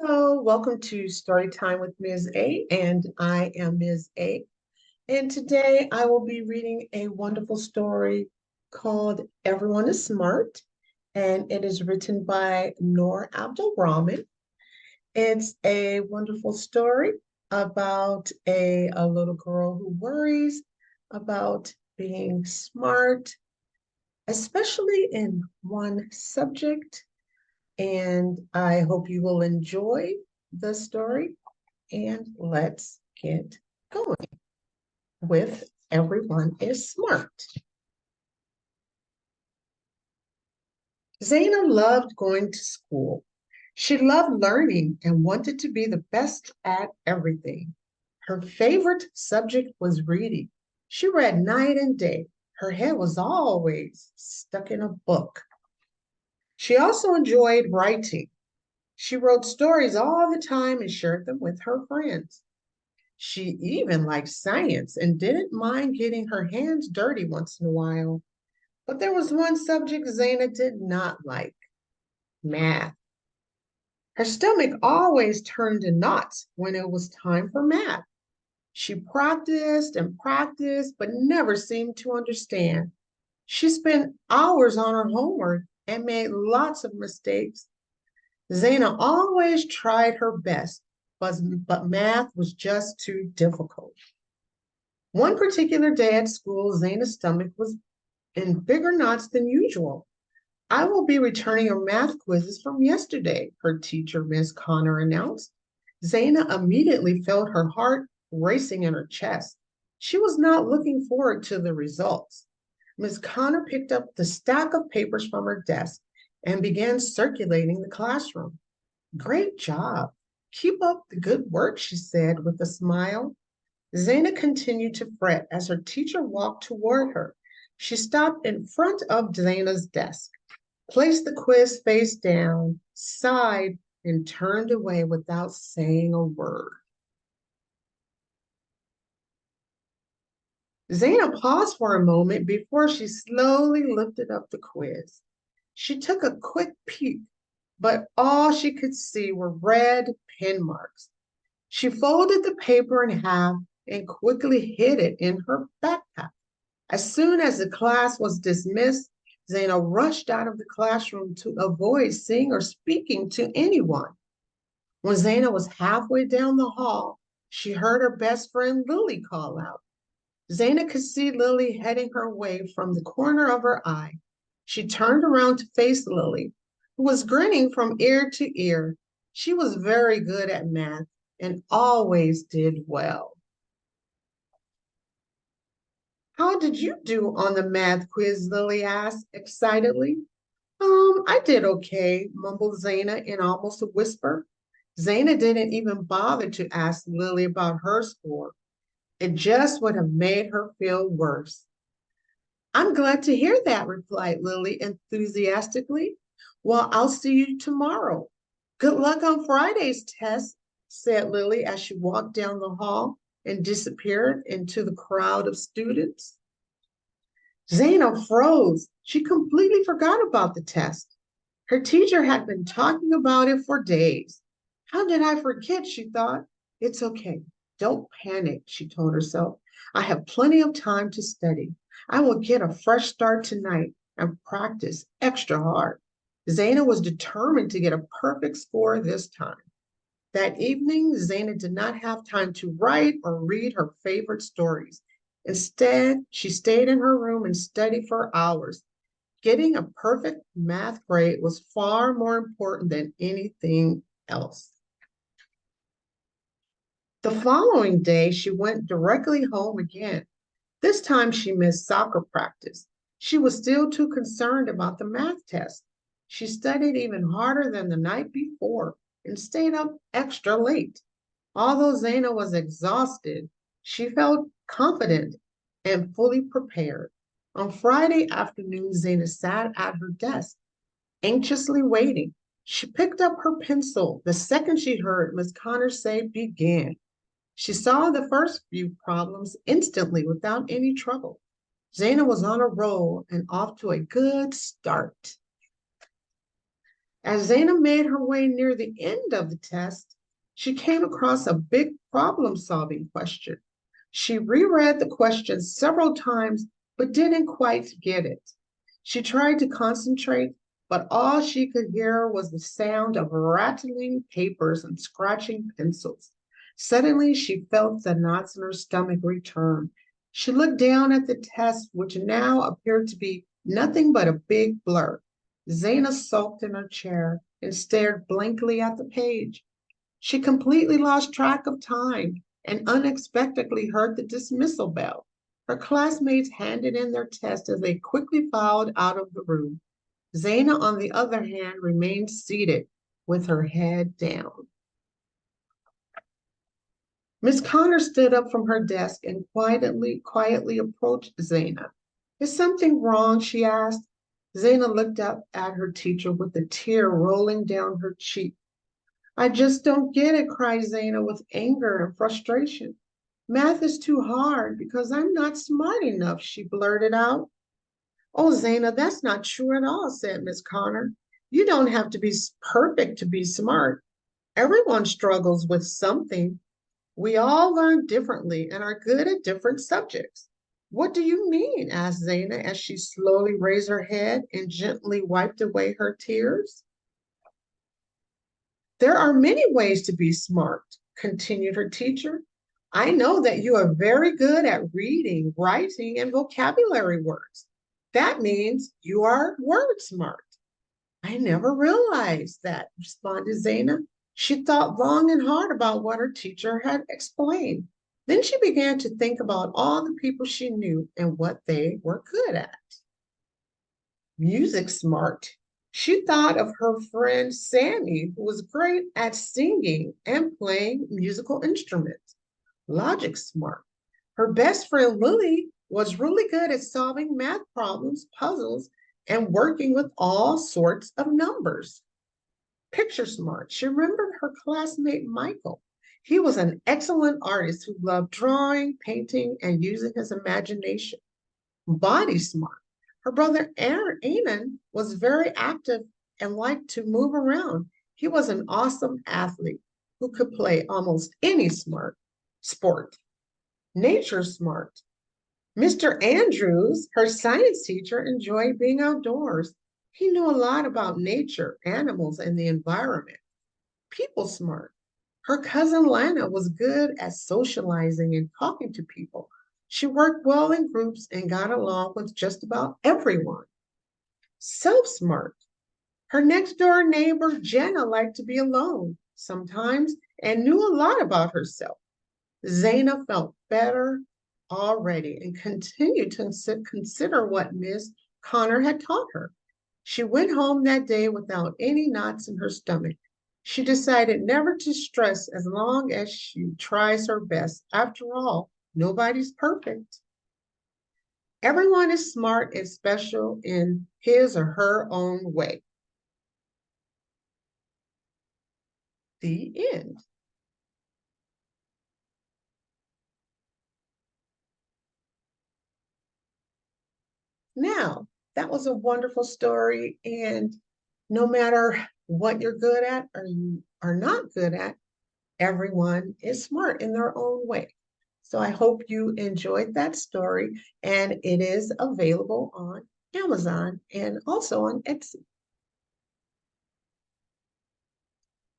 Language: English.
Hello, welcome to Story Time with Ms. A, and I am Ms. A. And today I will be reading a wonderful story called Everyone is Smart, and it is written by Noor Abdul Rahman. It's a wonderful story about a little girl who worries about being smart, especially in one subject. And I hope you will enjoy the story. And let's get going with Everyone is Smart. Zaina loved going to school. She loved learning and wanted to be the best at everything. Her favorite subject was reading. She read night and day. Her head was always stuck in a book. She also enjoyed writing. She wrote stories all the time and shared them with her friends. She even liked science and didn't mind getting her hands dirty once in a while. But there was one subject Zaina did not like: math. Her stomach always turned in knots when it was time for math. She practiced and practiced, but never seemed to understand. She spent hours on her homework and made lots of mistakes. Zaina always tried her best, but math was just too difficult. One particular day at school, Zaina's stomach was in bigger knots than usual. I will be returning her math quizzes from yesterday, her teacher, Miss Connor, announced. Zaina immediately felt her heart racing in her chest. She was not looking forward to the results. Miss Connor picked up the stack of papers from her desk and began circulating the classroom. Great job. Keep up the good work, she said with a smile. Zaina continued to fret as her teacher walked toward her. She stopped in front of Zaina's desk, placed the quiz face down, sighed, and turned away without saying a word. Zaina paused for a moment before she slowly lifted up the quiz. She took a quick peek, but all she could see were red pen marks. She folded the paper in half and quickly hid it in her backpack. As soon as the class was dismissed, Zaina rushed out of the classroom to avoid seeing or speaking to anyone. When Zaina was halfway down the hall, she heard her best friend Lily call out. Zaina could see Lily heading her way from the corner of her eye. She turned around to face Lily, who was grinning from ear to ear. She was very good at math and always did well. How did you do on the math quiz? Lily asked excitedly. I did okay, mumbled Zaina in almost a whisper. Zaina didn't even bother to ask Lily about her score. It just would have made her feel worse. I'm glad to hear that, replied Lily enthusiastically. Well, I'll see you tomorrow. Good luck on Friday's test, said Lily as she walked down the hall and disappeared into the crowd of students. Zaina froze. She completely forgot about the test. Her teacher had been talking about it for days. How did I forget? She thought. It's okay. Don't panic, she told herself. I have plenty of time to study. I will get a fresh start tonight and practice extra hard. Zaina was determined to get a perfect score this time. That evening, Zaina did not have time to write or read her favorite stories. Instead, she stayed in her room and studied for hours. Getting a perfect math grade was far more important than anything else. The following day, she went directly home again. This time, she missed soccer practice. She was still too concerned about the math test. She studied even harder than the night before and stayed up extra late. Although Zaina was exhausted, she felt confident and fully prepared. On Friday afternoon, Zaina sat at her desk, anxiously waiting. She picked up her pencil the second she heard Miss Connor say begin. She saw the first few problems instantly without any trouble. Zaina was on a roll and off to a good start. As Zaina made her way near the end of the test, she came across a big problem-solving question. She reread the question several times, but didn't quite get it. She tried to concentrate, but all she could hear was the sound of rattling papers and scratching pencils. Suddenly, she felt the knots in her stomach return. She looked down at the test, which now appeared to be nothing but a big blur. Zaina sulked in her chair and stared blankly at the page. She completely lost track of time and unexpectedly heard the dismissal bell. Her classmates handed in their test as they quickly filed out of the room. Zaina, on the other hand, remained seated with her head down. Miss Connor stood up from her desk and quietly approached Zaina. Is something wrong? She asked. Zaina looked up at her teacher with a tear rolling down her cheek. I just don't get it, cried Zaina with anger and frustration. Math is too hard because I'm not smart enough, she blurted out. Oh, Zaina, that's not true at all, said Miss Connor. You don't have to be perfect to be smart. Everyone struggles with something. We all learn differently and are good at different subjects. What do you mean? Asked Zaina as she slowly raised her head and gently wiped away her tears. There are many ways to be smart, continued her teacher. I know that you are very good at reading, writing, and vocabulary words. That means you are word smart. I never realized that, responded Zaina. She thought long and hard about what her teacher had explained. Then she began to think about all the people she knew and what they were good at. Music smart. She thought of her friend Sammy, who was great at singing and playing musical instruments. Logic smart. Her best friend Lily was really good at solving math problems, puzzles, and working with all sorts of numbers. Picture smart. She remembered her classmate Michael. He was an excellent artist who loved drawing, painting, and using his imagination. Body smart. Her brother Aaron was very active and liked to move around. He was an awesome athlete who could play almost any smart sport. Nature smart. Mr. Andrews, her science teacher, enjoyed being outdoors. He knew a lot about nature, animals, and the environment. People smart. Her cousin Lana was good at socializing and talking to people. She worked well in groups and got along with just about everyone. Self smart. Her next door neighbor, Jenna, liked to be alone sometimes and knew a lot about herself. Zaina felt better already and continued to consider what Miss Connor had taught her. She went home that day without any knots in her stomach. She decided never to stress as long as she tries her best. After all, nobody's perfect. Everyone is smart and special in his or her own way. The end. Now, that was a wonderful story, and no matter what you're good at or you are not good at, everyone is smart in their own way. So I hope you enjoyed that story, and it is available on Amazon and also on Etsy.